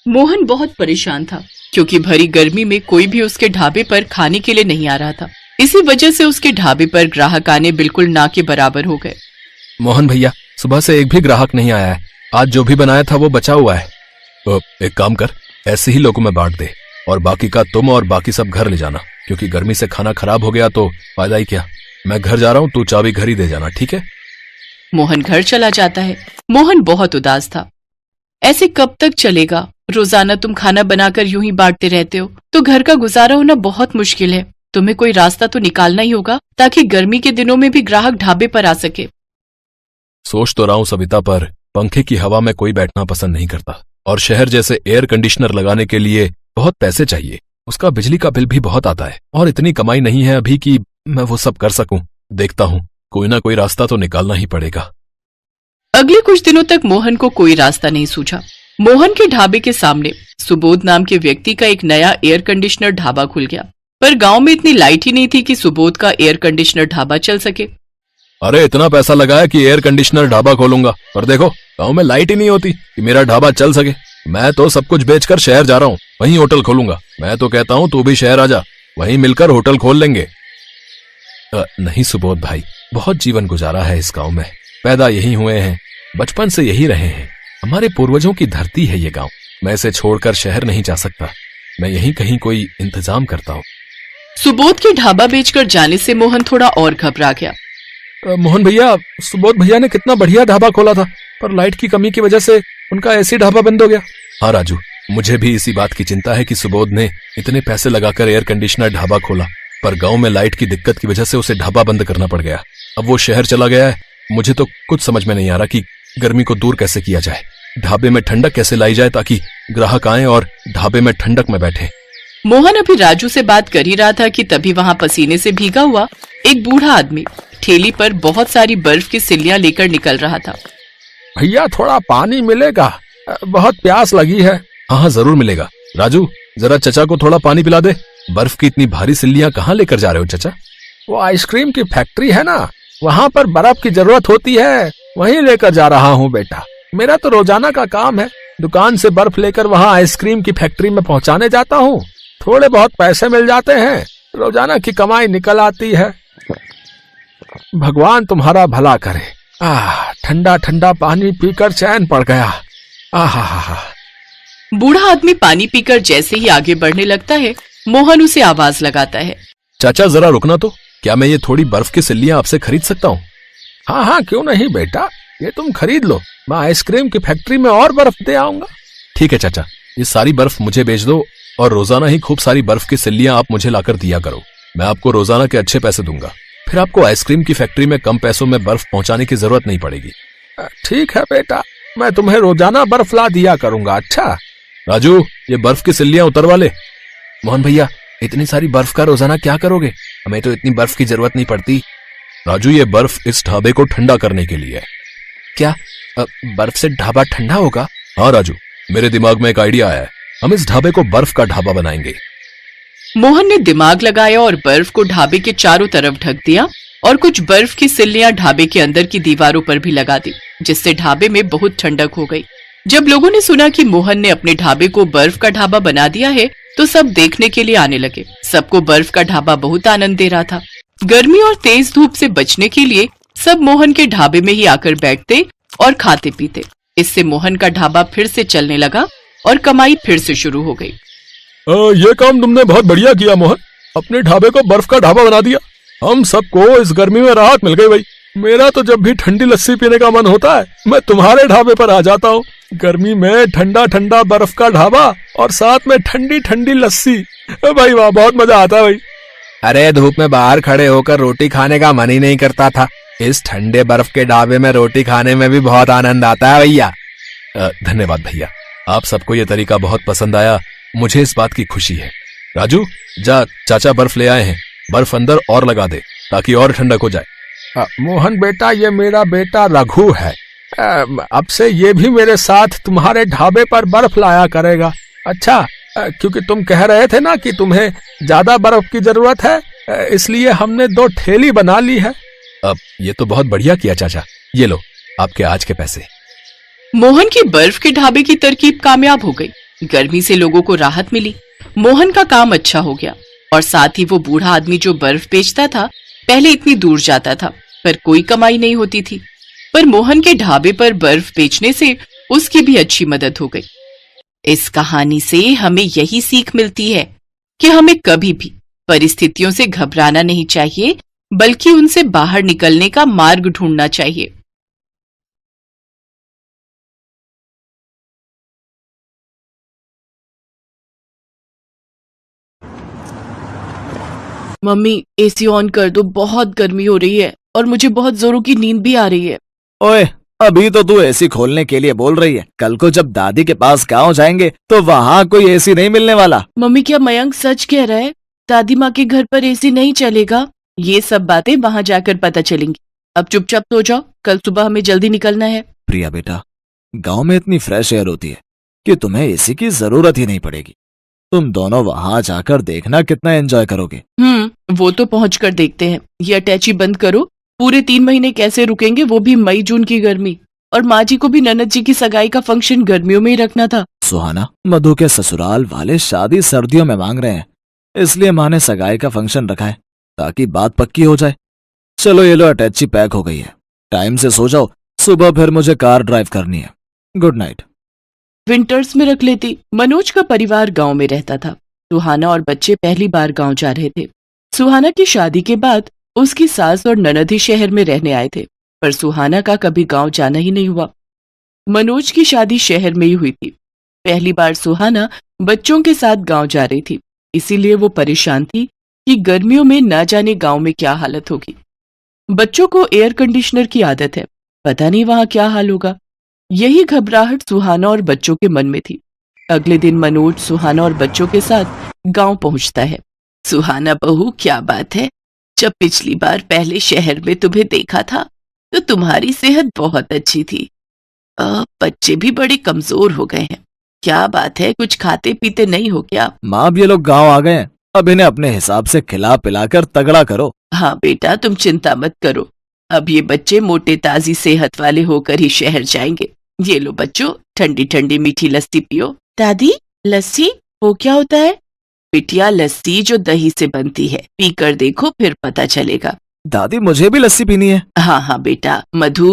मोहन बहुत परेशान था क्योंकि भरी गर्मी में कोई भी उसके ढाबे पर खाने के लिए नहीं आ रहा था। इसी वजह से उसके ढाबे पर ग्राहक आने बिल्कुल ना के बराबर हो गए। मोहन भैया, सुबह से एक भी ग्राहक नहीं आया है। आज जो भी बनाया था वो बचा हुआ है। तो एक काम कर, ऐसे ही लोगों में बांट दे और बाकी का तुम और बाकी सब घर ले जाना, क्योंकि गर्मी से खाना खराब हो गया तो फायदा ही क्या। मैं घर जा रहा हूँ, तू चाबी घर ही दे जाना, ठीक है? मोहन घर चला जाता है। मोहन बहुत उदास था। ऐसे कब तक चलेगा? रोजाना तुम खाना बनाकर यूं ही बांटते रहते हो तो घर का गुजारा होना बहुत मुश्किल है। तुम्हें कोई रास्ता तो निकालना ही होगा ताकि गर्मी के दिनों में भी ग्राहक ढाबे पर आ सके। सोच तो रहा हूँ सविता, पर पंखे की हवा में कोई बैठना पसंद नहीं करता और शहर जैसे एयर कंडीशनर लगाने के लिए बहुत पैसे चाहिए। उसका बिजली का बिल भी बहुत आता है और इतनी कमाई नहीं है अभी कि मैं वो सब कर सकूं। देखता हूँ, कोई ना कोई रास्ता तो निकालना ही पड़ेगा। अगले कुछ दिनों तक मोहन को कोई रास्ता नहीं सूझा। मोहन के ढाबे के सामने सुबोध नाम के व्यक्ति का एक नया एयर कंडीशनर ढाबा खुल गया, पर गांव में इतनी लाइट ही नहीं थी कि सुबोध का एयर कंडीशनर ढाबा चल सके। अरे इतना पैसा लगाया कि एयर कंडीशनर ढाबा खोलूंगा, पर देखो गांव में लाइट ही नहीं होती कि मेरा ढाबा चल सके। मैं तो सब कुछ बेचकर शहर जा रहा हूँ, वहीं होटल खोलूंगा। मैं तो कहता हूँ तू भी शहर आ जा, वहीं मिलकर होटल खोल लेंगे। नहीं सुबोध भाई, बहुत जीवन गुजारा है इस गांव में, पैदा यही हुए हैं, बचपन से यही रहे हैं। हमारे पूर्वजों की धरती है ये गांव। मैं इसे छोड़कर शहर नहीं जा सकता। मैं यहीं कहीं कोई इंतजाम करता हूँ। सुबोध के ढाबा बेचकर जाने से मोहन थोड़ा और घबरा गया। मोहन भैया, सुबोध भैया ने कितना बढ़िया ढाबा खोला था, पर लाइट की कमी की वजह से उनका ऐसी ढाबा बंद हो गया। हाँ राजू, मुझे भी इसी बात की चिंता है कि सुबोध ने इतने पैसे लगाकर एयर कंडीशनर ढाबा खोला, पर गांव में लाइट की दिक्कत की वजह से उसे ढाबा बंद करना पड़ गया। अब वो शहर चला गया है। मुझे तो कुछ समझ में नहीं आ रहा कि गर्मी को दूर कैसे किया जाए, ढाबे में ठंडक कैसे लाई जाए ताकि ग्राहक आए और ढाबे में ठंडक में बैठे। मोहन अभी राजू से बात कर ही रहा था कि तभी वहाँ पसीने से भीगा हुआ एक बूढ़ा आदमी ठेली पर बहुत सारी बर्फ की सिल्लियां लेकर निकल रहा था। भैया थोड़ा पानी मिलेगा, बहुत प्यास लगी है। हाँ जरूर मिलेगा। राजू, जरा चचा को थोड़ा पानी पिला दे। बर्फ की इतनी भारी सिल्लियां कहाँ लेकर जा रहे हो चचा? वो आइसक्रीम की फैक्ट्री है ना, वहाँ पर बर्फ की जरूरत होती है, वहीं लेकर जा रहा हूँ बेटा। मेरा तो रोजाना का काम है, दुकान से बर्फ लेकर वहाँ आइसक्रीम की फैक्ट्री में पहुँचाने जाता हूँ। थोड़े बहुत पैसे मिल जाते हैं, रोजाना की कमाई निकल आती है। भगवान तुम्हारा भला करे। ठंडा ठंडा पानी पीकर चैन पड़ गया। आहा। बूढ़ा आदमी पानी पीकर जैसे ही आगे बढ़ने लगता है, मोहन उसे आवाज लगाता है। चाचा जरा रुकना तो, क्या मैं ये थोड़ी बर्फ की सिल्लियां आपसे खरीद सकता हूँ? हाँ क्यों नहीं बेटा, ये तुम खरीद लो, मैं आइसक्रीम की फैक्ट्री में और बर्फ दे आऊंगा। ठीक है चाचा, ये सारी बर्फ मुझे बेच दो और रोजाना ही खूब सारी बर्फ की सिल्लियां आप मुझे लाकर दिया करो। मैं आपको रोजाना के अच्छे पैसे दूंगा, फिर आपको आइसक्रीम की फैक्ट्री में कम पैसों में बर्फ पहुंचाने की जरूरत नहीं पड़ेगी। ठीक है बेटा, मैं तुम्हें रोजाना बर्फ ला दिया करूंगा। अच्छा राजू, ये बर्फ की सिल्लियां उतरवा ले। मोहन भैया, इतनी सारी बर्फ का रोजाना क्या करोगे? हमें तो इतनी बर्फ की जरूरत नहीं पड़ती। राजू, ये बर्फ इस ढाबे को ठंडा करने के लिए है। क्या बर्फ से ढाबा ठंडा होगा? हाँ राजू, मेरे दिमाग में एक आइडिया आया है, हम इस ढाबे को बर्फ का ढाबा बनाएंगे। मोहन ने दिमाग लगाया और बर्फ को ढाबे के चारों तरफ ढक दिया और कुछ बर्फ की सिल्लियां ढाबे के अंदर की दीवारों पर भी लगा दी, जिससे ढाबे में बहुत ठंडक हो गई। जब लोगों ने सुना कि मोहन ने अपने ढाबे को बर्फ का ढाबा बना दिया है, तो सब देखने के लिए आने लगे। सबको बर्फ का ढाबा बहुत आनंद दे रहा था। गर्मी और तेज धूप से बचने के लिए सब मोहन के ढाबे में ही आकर बैठते और खाते पीते। इससे मोहन का ढाबा फिर से चलने लगा और कमाई फिर से शुरू हो गई। ये काम तुमने बहुत बढ़िया किया मोहन, अपने ढाबे को बर्फ का ढाबा बना दिया। हम सबको इस गर्मी में राहत मिल गई भाई। मेरा तो जब भी ठंडी लस्सी पीने का मन होता है, मैं तुम्हारे ढाबे पर आ जाता हूँ। गर्मी में ठंडा ठंडा बर्फ का ढाबा और साथ में ठंडी ठंडी लस्सी, भाई वाह, बहुत मजा आता है भाई। अरे धूप में बाहर खड़े होकर रोटी खाने का मन ही नहीं करता था, इस ठंडे बर्फ के ढाबे में रोटी खाने में भी बहुत आनंद आता है भैया। धन्यवाद भैया, आप सबको ये तरीका बहुत पसंद आया, मुझे इस बात की खुशी है। राजू, जा चाचा बर्फ ले आए हैं, बर्फ अंदर और लगा दे ताकि और ठंडक हो जाए। मोहन बेटा, ये मेरा बेटा रघु है, अब से ये भी मेरे साथ तुम्हारे ढाबे पर बर्फ लाया करेगा। अच्छा, क्योंकि तुम कह रहे थे ना कि तुम्हें ज्यादा बर्फ की जरूरत है, इसलिए हमने 2 ठेली बना ली है। अब ये तो बहुत बढ़िया किया चाचा, ये लो आपके आज के पैसे। मोहन की बर्फ के ढाबे की तरकीब कामयाब हो गई। गर्मी से लोगों को राहत मिली। मोहन का काम अच्छा हो गया और साथ ही वो बूढ़ा आदमी जो बर्फ बेचता था, पहले इतनी दूर जाता था पर कोई कमाई नहीं होती थी, पर मोहन के ढाबे पर बर्फ बेचने से उसकी भी अच्छी मदद हो गई। इस कहानी से हमें यही सीख मिलती है कि हमें कभी भी परिस्थितियों से घबराना नहीं चाहिए, बल्कि उनसे बाहर निकलने का मार्ग ढूंढना चाहिए। मम्मी, एसी ऑन कर दो, बहुत गर्मी हो रही है और मुझे बहुत जोरों की नींद भी आ रही है। ओए, अभी तो तू एसी खोलने के लिए बोल रही है। कल को जब दादी के पास गांव जाएंगे तो वहाँ कोई एसी नहीं मिलने वाला। मम्मी, क्या मयंक सच कह रहा है? दादी माँ के घर पर एसी नहीं चलेगा? ये सब बातें वहाँ जाकर पता चलेंगी। अब चुपचाप सो जाओ, कल सुबह हमें जल्दी निकलना है। प्रिया बेटा, गांव में इतनी फ्रेश एयर होती है कि तुम्हें एसी की जरूरत ही नहीं पड़ेगी। तुम दोनों वहां जाकर देखना कितना एंजॉय करोगे। वो तो पहुँच कर देखते हैं। ये अटैची बंद करो। पूरे 3 महीने कैसे रुकेंगे, वो भी मई जून की गर्मी। और माँ जी को भी ननद जी की सगाई का फंक्शन गर्मियों में ही रखना था। सुहाना, मधु के ससुराल वाले शादी सर्दियों में मांग रहे हैं, इसलिए माँ ने सगाई का फंक्शन रखा है ताकि बात पक्की हो जाए। चलो ये लो, अटैची पैक हो गई है। टाइम से सो जाओ, सुबह फिर मुझे कार ड्राइव करनी है। Good night. विंटर्स में रख लेती। मनोज का परिवार गांव में रहता था। सुहाना और बच्चे पहली बार गांव जा रहे थे। सुहाना की शादी के बाद उसकी सास और ननद ही शहर में रहने आए थे, पर सुहाना का कभी गांव जाना ही नहीं हुआ। मनोज की शादी शहर में ही हुई थी। पहली बार सुहाना बच्चों के साथ गांव जा रही थी, इसीलिए वो परेशान थी कि गर्मियों में न जाने गांव में क्या हालत होगी। बच्चों को एयर कंडीशनर की आदत है, पता नहीं वहां क्या हाल होगा। यही घबराहट सुहाना और बच्चों के मन में थी। अगले दिन मनोज सुहाना और बच्चों के साथ गांव पहुंचता है। सुहाना बहू, क्या बात है? जब पिछली बार पहले शहर में तुम्हें देखा था तो तुम्हारी सेहत बहुत अच्छी थी। बच्चे भी बड़े कमजोर हो गए हैं। क्या बात है, कुछ खाते पीते नहीं हो क्या? माँ, अब ये लोग गांव आ गए हैं, अब इन्हें अपने हिसाब से खिला पिलाकर तगड़ा करो। हाँ बेटा, तुम चिंता मत करो। अब ये बच्चे मोटे ताजी सेहत वाले होकर ही शहर जाएंगे। ये लो बच्चों, ठंडी ठंडी मीठी लस्सी पियो। दादी, लस्सी वो क्या होता है? बिटिया, लस्सी जो दही से बनती है, पीकर देखो फिर पता चलेगा। दादी, मुझे भी लस्सी पीनी है। हाँ हाँ बेटा। मधु,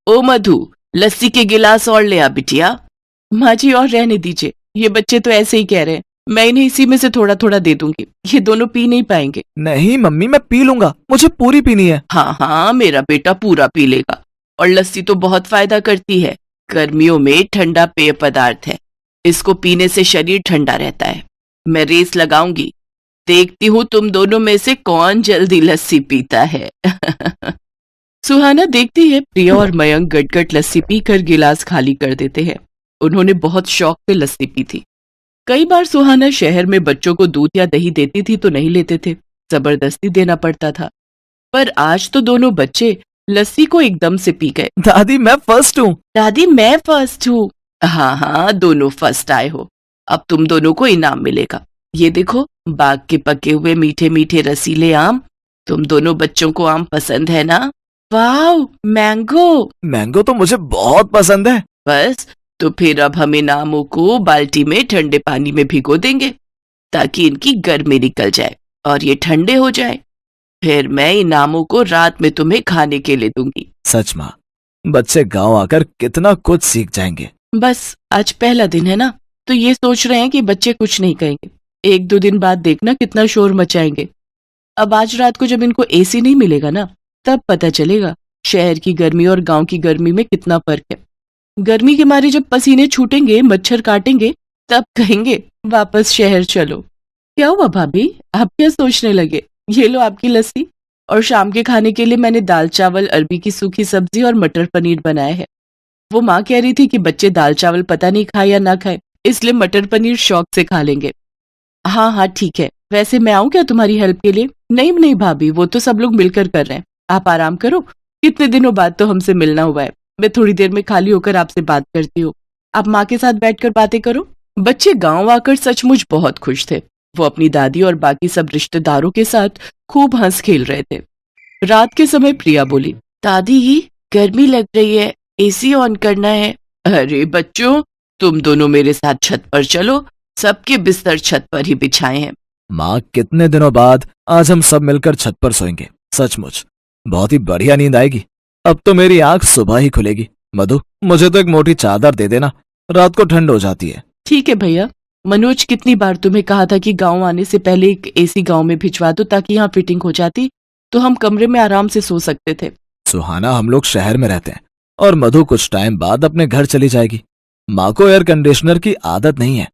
ओ मधु, लस्सी के गिलास और ले आ बिटिया। माँ जी, और रहने दीजिए, ये बच्चे तो ऐसे ही कह रहे हैं। मैं इन्हें इसी में से थोड़ा थोड़ा दे दूंगी, ये दोनों पी नहीं पाएंगे। नहीं मम्मी, मैं पी लूंगा, मुझे पूरी पीनी है। हाँ हाँ, मेरा बेटा पूरा पी लेगा। और लस्सी तो बहुत फायदा करती है। गर्मियों में ठंडा पेय पदार्थ है, इसको पीने से शरीर ठंडा रहता है। मैं रेस लगाऊंगी, देखती हूँ तुम दोनों में से कौन जल्दी लस्सी पीता है। सुहाना देखती है प्रिया और मयंक गटगट लस्सी पीकर गिलास खाली कर देते हैं। उन्होंने बहुत शौक से लस्सी पी थी। कई बार सुहाना शहर में बच्चों को दूध या दही देती थी तो नहीं लेते थे, जबरदस्ती देना पड़ता था। पर आज तो दोनों बच्चे लस्सी को एकदम से पी गए। दादी, मैं फर्स्ट हूँ। दादी, मैं फर्स्ट हूँ। हाँ हाँ, दोनों फर्स्ट आए हो। अब तुम दोनों को इनाम मिलेगा। ये देखो, बाग के पके हुए मीठे मीठे रसीले आम। तुम दोनों बच्चों को आम पसंद है ना? वाह, मैंगो। मैंगो तो मुझे बहुत पसंद है। बस, तो फिर अब हम इन आमों को बाल्टी में ठंडे पानी में भिगो देंगे ताकि इनकी गर्मी निकल जाए और ये ठंडे हो जाए। फिर मैं इन आमों को रात में तुम्हें खाने के लिए दूंगी। सच माँ, बच्चे गांव आकर कितना कुछ सीख जाएंगे। बस आज पहला दिन है ना, तो ये सोच रहे हैं कि बच्चे कुछ नहीं कहेंगे। 1-2 दिन बाद देखना कितना शोर मचाएंगे। अब आज रात को जब इनको एसी नहीं मिलेगा ना, तब पता चलेगा शहर की गर्मी और गांव की गर्मी में कितना फर्क है। गर्मी के मारे जब पसीने छूटेंगे, मच्छर काटेंगे, तब कहेंगे वापस शहर चलो। क्या हुआ भाभी, आप क्या सोचने लगे? ये लो आपकी लस्सी। और शाम के खाने के लिए मैंने दाल चावल, अरबी की सूखी सब्जी और मटर पनीर बनाया है। वो माँ कह रही थी कि बच्चे दाल चावल पता नहीं खाए या ना खाए, इसलिए मटर पनीर शौक से खा लेंगे। हाँ हाँ ठीक है, वैसे मैं आऊँ क्या तुम्हारी हेल्प के लिए? नहीं नहीं भाभी, वो तो सब लोग मिलकर कर रहे हैं, आप आराम करो। कितने दिनों बाद तो हमसे मिलना हुआ है। मैं थोड़ी देर में खाली होकर आपसे बात करती हूँ, आप माँ के साथ बैठकर बातें करो। बच्चे गांव आकर सचमुच बहुत खुश थे। वो अपनी दादी और बाकी सब रिश्तेदारों के साथ खूब हंस खेल रहे थे। रात के समय प्रिया बोली, दादी गर्मी लग रही है, एसी ऑन करना है। अरे बच्चों, तुम दोनों मेरे साथ छत पर चलो, सबके बिस्तर छत पर ही बिछाए हैं। माँ, कितने दिनों बाद आज हम सब मिलकर छत पर सोएंगे। सचमुच बहुत ही बढ़िया नींद आएगी। अब तो मेरी आंख सुबह ही खुलेगी। मधु, मुझे तो एक मोटी चादर दे देना, रात को ठंड हो जाती है। ठीक है भैया। मनोज, कितनी बार तुम्हें कहा था कि गांव आने से पहले एक एसी गांव में भिजवा दो ताकि यहाँ फिटिंग हो जाती तो हम कमरे में आराम से सो सकते थे। सुहाना, हम लोग शहर में रहते हैं और मधु कुछ टाइम बाद अपने घर चली जाएगी। माँ को एयर कंडीशनर की आदत नहीं है।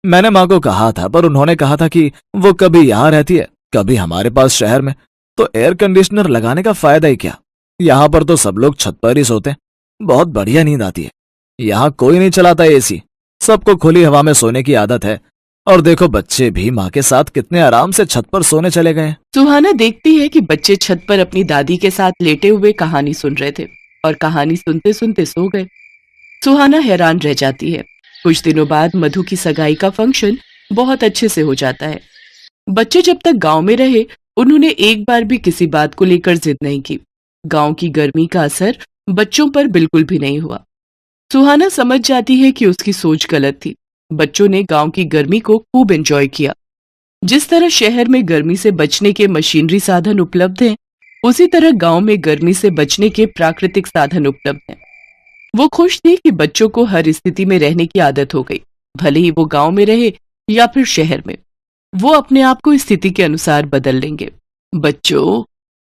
मैंने माँ को कहा था, पर उन्होंने कहा था कि वो कभी यहाँ रहती है, कभी हमारे पास शहर में, तो एयर कंडीशनर लगाने का फायदा ही क्या। यहाँ पर तो सब लोग छत पर ही सोते हैं, बहुत बढ़िया नींद आती है। यहाँ कोई नहीं चलाता एसी, सबको खुली हवा में सोने की आदत है। और देखो, बच्चे भी माँ के साथ कितने आराम से छत पर सोने चले गए हैं। सुहाना देखती है कि बच्चे छत पर अपनी दादी के साथ लेटे हुए कहानी सुन रहे थे और कहानी सुनते सुनते सो गए। सुहाना हैरान रह जाती है। कुछ दिनों बाद मधु की सगाई का फंक्शन बहुत अच्छे से हो जाता है। बच्चे जब तक गांव में रहे, उन्होंने एक बार भी किसी बात को लेकर जिद नहीं की। गांव की गर्मी का असर बच्चों पर बिल्कुल भी नहीं हुआ। सुहाना समझ जाती है कि उसकी सोच गलत थी। बच्चों ने गांव की गर्मी को खूब एंजॉय किया। जिस तरह शहर में गर्मी से बचने के मशीनरी साधन उपलब्ध हैं, उसी तरह गांव में गर्मी से बचने के प्राकृतिक साधन उपलब्ध हैं। वो खुश थी कि बच्चों को हर स्थिति में रहने की आदत हो गई, भले ही वो गांव में रहे या फिर शहर में। वो अपने आप को स्थिति के अनुसार बदल लेंगे। बच्चों,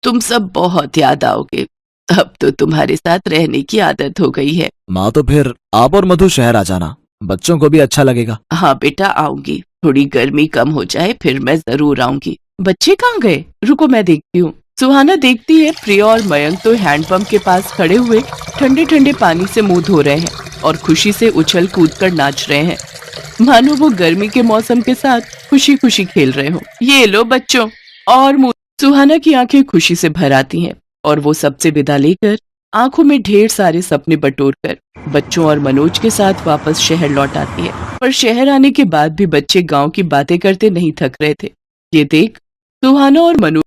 तुम सब बहुत याद आओगे। अब तो तुम्हारे साथ रहने की आदत हो गई है। माँ, तो फिर आप और मधु शहर आ जाना, बच्चों को भी अच्छा लगेगा। हाँ बेटा, आऊंगी। थोड़ी गर्मी कम हो जाए फिर मैं जरूर आऊंगी। बच्चे कहाँ गए? रुको, मैं देखती हूँ। सुहाना देखती है प्रिया और मयंक तो हैंडपंप के पास खड़े हुए ठंडे ठंडे पानी से मुंह धो रहे हैं और खुशी से उछल कूद कर नाच रहे हैं, मानो वो गर्मी के मौसम के साथ खुशी खुशी खेल रहे हो। ये लो बच्चों, और मुंह। सुहाना की आंखें खुशी से भर आती हैं और वो सबसे विदा लेकर आंखों में ढेर सारे सपने बटोरकर बच्चों और मनोज के साथ वापस शहर लौट आती है। पर शहर आने के बाद भी बच्चे गांव की बातें करते नहीं थक रहे थे। ये देख सुहाना और मनोज